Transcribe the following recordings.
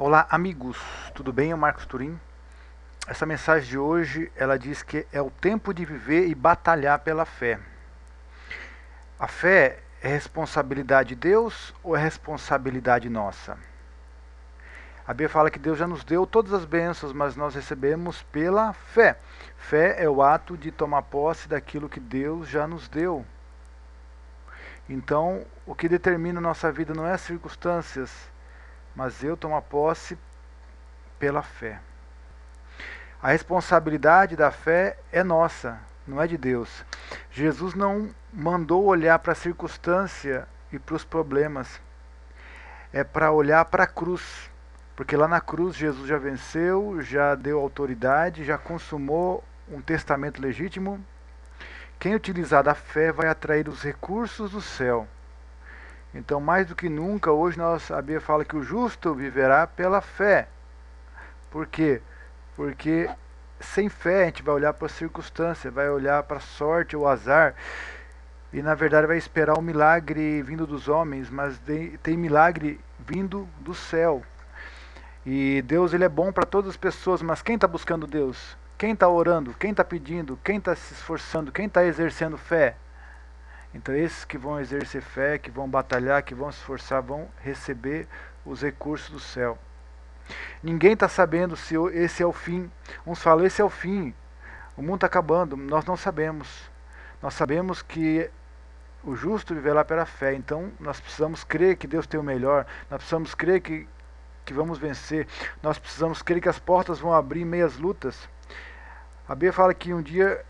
Olá, amigos, tudo bem? Eu Marcos Turim. Essa mensagem de hoje, ela diz que é o tempo de viver e batalhar pela fé. A fé é responsabilidade de Deus ou é responsabilidade nossa? A Bíblia fala que Deus já nos deu todas as bênçãos, mas nós recebemos pela fé. Fé é o ato de tomar posse daquilo que Deus já nos deu. Então, o que determina a nossa vida não é as circunstâncias, mas eu tomar posse pela fé. A responsabilidade da fé é nossa, não é de Deus. Jesus não mandou olhar para a circunstância e para os problemas. É para olhar para a cruz. Porque lá na cruz Jesus já venceu, já deu autoridade, já consumou um testamento legítimo. Quem utilizar da fé vai atrair os recursos do céu. Então, mais do que nunca, hoje a Bíblia fala que o justo viverá pela fé. Por quê? Porque sem fé a gente vai olhar para a circunstância, vai olhar para a sorte ou azar e na verdade vai esperar o milagre vindo dos homens, mas tem milagre vindo do céu. E Deus, ele é bom para todas as pessoas, mas quem está buscando Deus? Quem está orando? Quem está pedindo? Quem está se esforçando? Quem está exercendo fé? Então esses que vão exercer fé, que vão batalhar, que vão se esforçar, vão receber os recursos do céu. Ninguém está sabendo se esse é o fim. Uns falam, esse é o fim. O mundo está acabando. Nós não sabemos. Nós sabemos que o justo viverá pela fé. Então nós precisamos crer que Deus tem o melhor. Nós precisamos crer que vamos vencer. Nós precisamos crer que as portas vão abrir em meias lutas. A Bíblia fala que um dia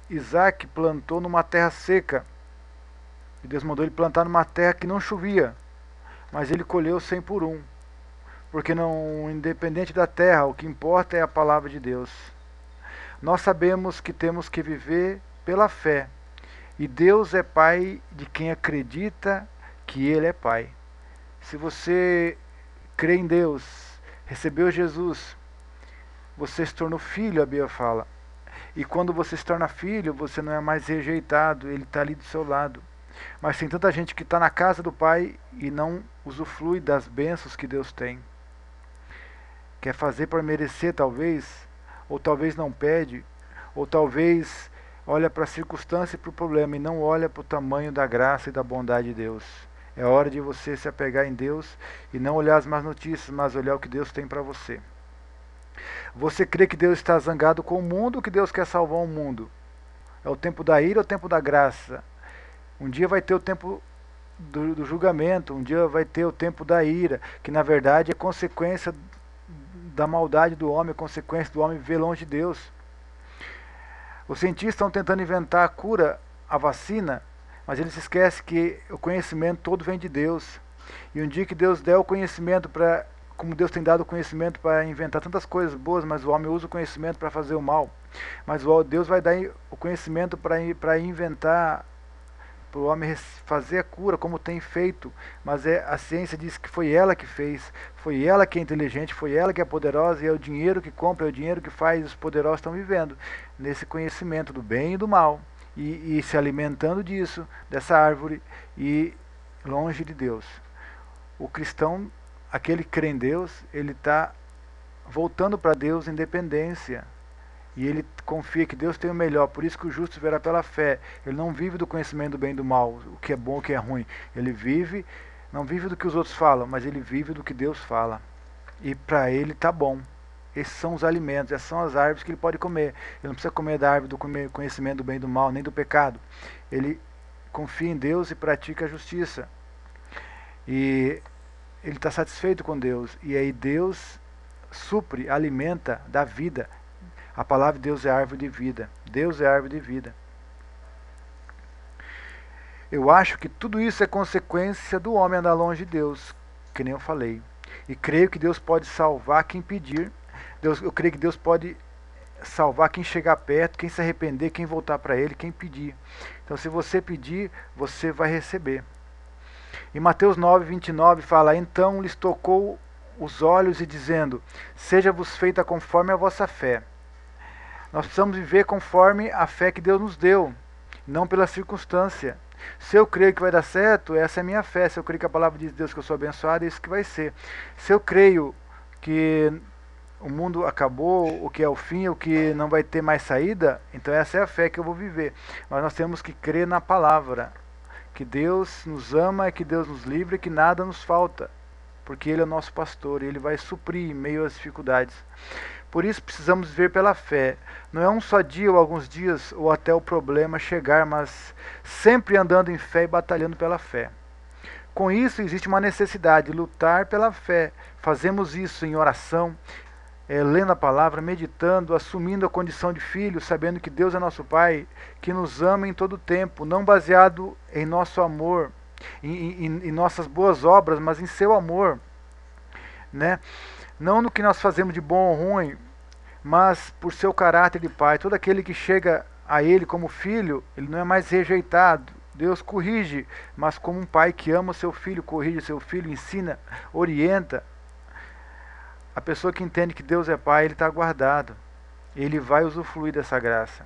Isaac plantou numa terra seca. E Deus mandou ele plantar numa terra que não chovia. Mas ele colheu 100 por 1. Porque não, independente da terra, o que importa é a palavra de Deus. Nós sabemos que temos que viver pela fé. E Deus é Pai de quem acredita que Ele é Pai. Se você crê em Deus, recebeu Jesus, você se tornou filho, a Bíblia fala. E quando você se torna filho, você não é mais rejeitado, Ele está ali do seu lado. Mas tem tanta gente que está na casa do Pai e não usufrui das bênçãos que Deus tem. Quer fazer para merecer talvez, ou talvez não pede, ou talvez olha para a circunstância e para o problema e não olha para o tamanho da graça e da bondade de Deus. É hora de você se apegar em Deus e não olhar as más notícias, mas olhar o que Deus tem para você. Você crê que Deus está zangado com o mundo ou que Deus quer salvar o mundo? É o tempo da ira ou o tempo da graça? Um dia vai ter o tempo do julgamento, um dia vai ter o tempo da ira, que na verdade é consequência da maldade do homem, a consequência do homem viver longe de Deus. Os cientistas estão tentando inventar a cura, a vacina, mas eles se esquecem que o conhecimento todo vem de Deus. E um dia que Deus der o conhecimento para, como Deus tem dado o conhecimento para inventar tantas coisas boas, mas o homem usa o conhecimento para fazer o mal. Mas Deus vai dar o conhecimento para inventar, para o homem fazer a cura, como tem feito, mas a ciência diz que foi ela que fez, foi ela que é inteligente, foi ela que é poderosa, e é o dinheiro que compra, é o dinheiro que faz, os poderosos estão vivendo nesse conhecimento do bem e do mal, e se alimentando disso, dessa árvore, e longe de Deus. O cristão, aquele que crê em Deus, ele está voltando para Deus em dependência. E ele confia que Deus tem o melhor, por isso que o justo viverá pela fé. Ele não vive do conhecimento do bem e do mal, o que é bom e o que é ruim. Ele não vive do que os outros falam, mas ele vive do que Deus fala. E para ele está bom. Esses são os alimentos, essas são as árvores que ele pode comer. Ele não precisa comer da árvore do conhecimento do bem e do mal, nem do pecado. Ele confia em Deus e pratica a justiça. E ele está satisfeito com Deus. E aí Deus supre, alimenta, dá vida. A palavra de Deus é árvore de vida. Deus é árvore de vida. Eu acho que tudo isso é consequência do homem andar longe de Deus, que nem eu falei. E creio que Deus pode salvar quem pedir. Eu creio que Deus pode salvar quem chegar perto, quem se arrepender, quem voltar para Ele, quem pedir. Então se você pedir, você vai receber. Em Mateus 9:29 fala, então lhes tocou os olhos e dizendo, seja-vos feita conforme a vossa fé. Nós precisamos viver conforme a fé que Deus nos deu, não pela circunstância. Se eu creio que vai dar certo, essa é a minha fé. Se eu creio que a palavra diz de Deus que eu sou abençoado, é isso que vai ser. Se eu creio que o mundo acabou, o que é o fim, o que não vai ter mais saída, então essa é a fé que eu vou viver. Mas nós temos que crer na palavra, que Deus nos ama, que Deus nos livra, que nada nos falta, porque Ele é o nosso pastor e Ele vai suprir em meio às dificuldades. Por isso precisamos viver pela fé. Não é um só dia ou alguns dias ou até o problema chegar, mas sempre andando em fé e batalhando pela fé. Com isso existe uma necessidade de lutar pela fé. Fazemos isso em oração, lendo a palavra, meditando, assumindo a condição de filho, sabendo que Deus é nosso Pai, que nos ama em todo o tempo, não baseado em nosso amor, em nossas boas obras, mas em seu amor, né? Não no que nós fazemos de bom ou ruim, mas por seu caráter de Pai. Todo aquele que chega a Ele como filho, ele não é mais rejeitado. Deus corrige, mas como um pai que ama o seu filho, corrige seu filho, ensina, orienta. A pessoa que entende que Deus é Pai, ele está guardado. Ele vai usufruir dessa graça.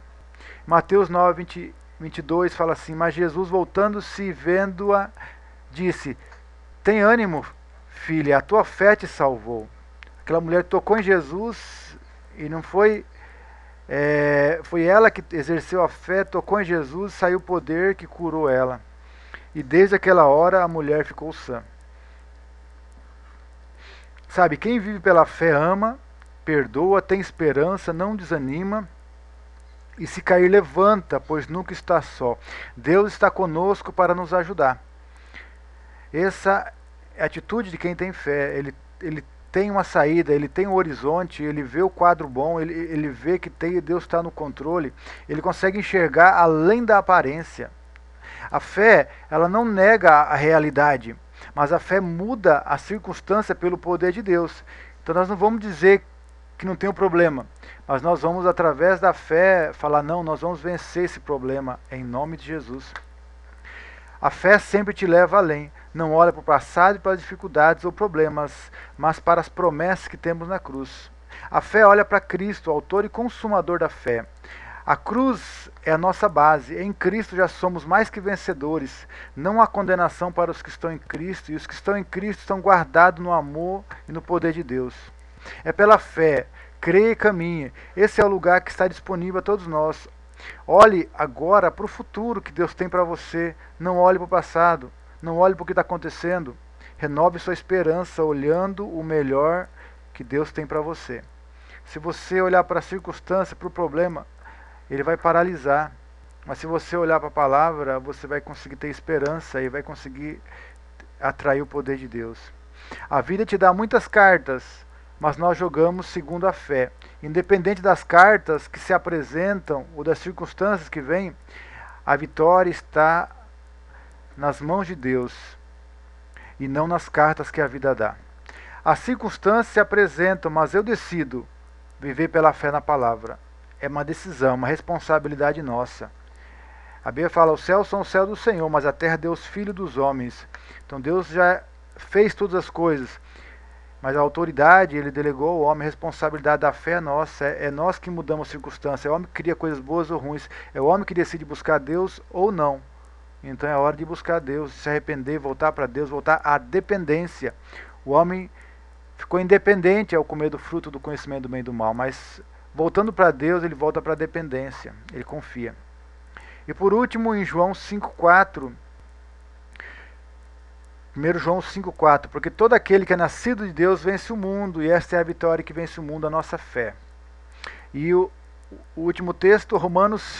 Mateus 9, 22 fala assim: mas Jesus, voltando-se e vendo-a, disse: tem ânimo, filha, a tua fé te salvou. Aquela mulher tocou em Jesus e não foi... foi ela que exerceu a fé, tocou em Jesus, saiu o poder que curou ela. E desde aquela hora a mulher ficou sã. Sabe, quem vive pela fé ama, perdoa, tem esperança, não desanima, e se cair levanta, pois nunca está só. Deus está conosco para nos ajudar. Essa é a atitude de quem tem fé. Ele tem uma saída, ele tem um horizonte, ele vê o quadro bom, ele vê que Deus está no controle, ele consegue enxergar além da aparência. A fé, ela não nega a realidade, mas a fé muda a circunstância pelo poder de Deus. Então nós não vamos dizer que não tem um problema, mas nós vamos, através da fé, falar: não, nós vamos vencer esse problema em nome de Jesus. A fé sempre te leva além. Não olha para o passado e para as dificuldades ou problemas, mas para as promessas que temos na cruz. A fé olha para Cristo, autor e consumador da fé. A cruz é a nossa base. Em Cristo já somos mais que vencedores. Não há condenação para os que estão em Cristo, e os que estão em Cristo estão guardados no amor e no poder de Deus. É pela fé. Creia e caminhe. Esse é o lugar que está disponível a todos nós. Olhe agora para o futuro que Deus tem para você. Não olhe para o passado. Não olhe para o que está acontecendo. Renove sua esperança olhando o melhor que Deus tem para você. Se você olhar para a circunstância, para o problema, ele vai paralisar. Mas se você olhar para a palavra, você vai conseguir ter esperança e vai conseguir atrair o poder de Deus. A vida te dá muitas cartas, mas nós jogamos segundo a fé. Independente das cartas que se apresentam ou das circunstâncias que vêm, a vitória está nas mãos de Deus e não nas cartas que a vida dá. As circunstâncias se apresentam, mas eu decido viver pela fé na palavra. É uma decisão, uma responsabilidade nossa. A Bíblia fala: os céus são o céu do Senhor, mas a terra Deus, filho dos homens. Então Deus já fez todas as coisas, mas a autoridade ele delegou ao homem. A responsabilidade da fé é nossa. É nós que mudamos a circunstância. É o homem que cria coisas boas ou ruins. É o homem que decide buscar Deus ou não. Então é hora de buscar Deus, de se arrepender, voltar para Deus, voltar à dependência. O homem ficou independente ao comer do fruto do conhecimento do bem e do mal, mas voltando para Deus, ele volta para a dependência, ele confia. E por último, em João 5,4, 1 João 5,4, porque todo aquele que é nascido de Deus vence o mundo, e esta é a vitória que vence o mundo, a nossa fé. E o último texto, Romanos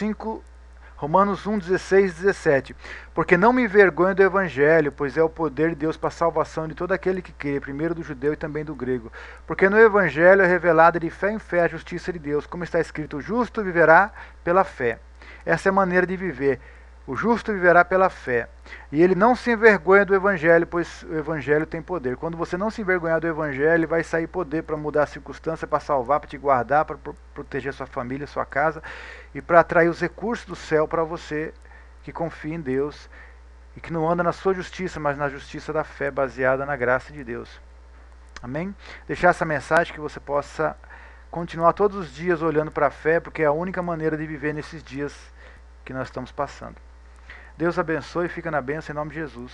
1, 16 e 17. Porque não me envergonho do Evangelho, pois é o poder de Deus para a salvação de todo aquele que crê, primeiro do judeu e também do grego. Porque no Evangelho é revelada de fé em fé a justiça de Deus, como está escrito: o justo viverá pela fé. Essa é a maneira de viver. O justo viverá pela fé. E ele não se envergonha do Evangelho, pois o Evangelho tem poder. Quando você não se envergonhar do Evangelho, vai sair poder para mudar a circunstância, para salvar, para te guardar, para proteger sua família, sua casa, e para atrair os recursos do céu para você que confia em Deus e que não anda na sua justiça, mas na justiça da fé, baseada na graça de Deus. Amém? Deixar essa mensagem que você possa continuar todos os dias olhando para a fé, porque é a única maneira de viver nesses dias que nós estamos passando. Deus abençoe e fica na bênção em nome de Jesus.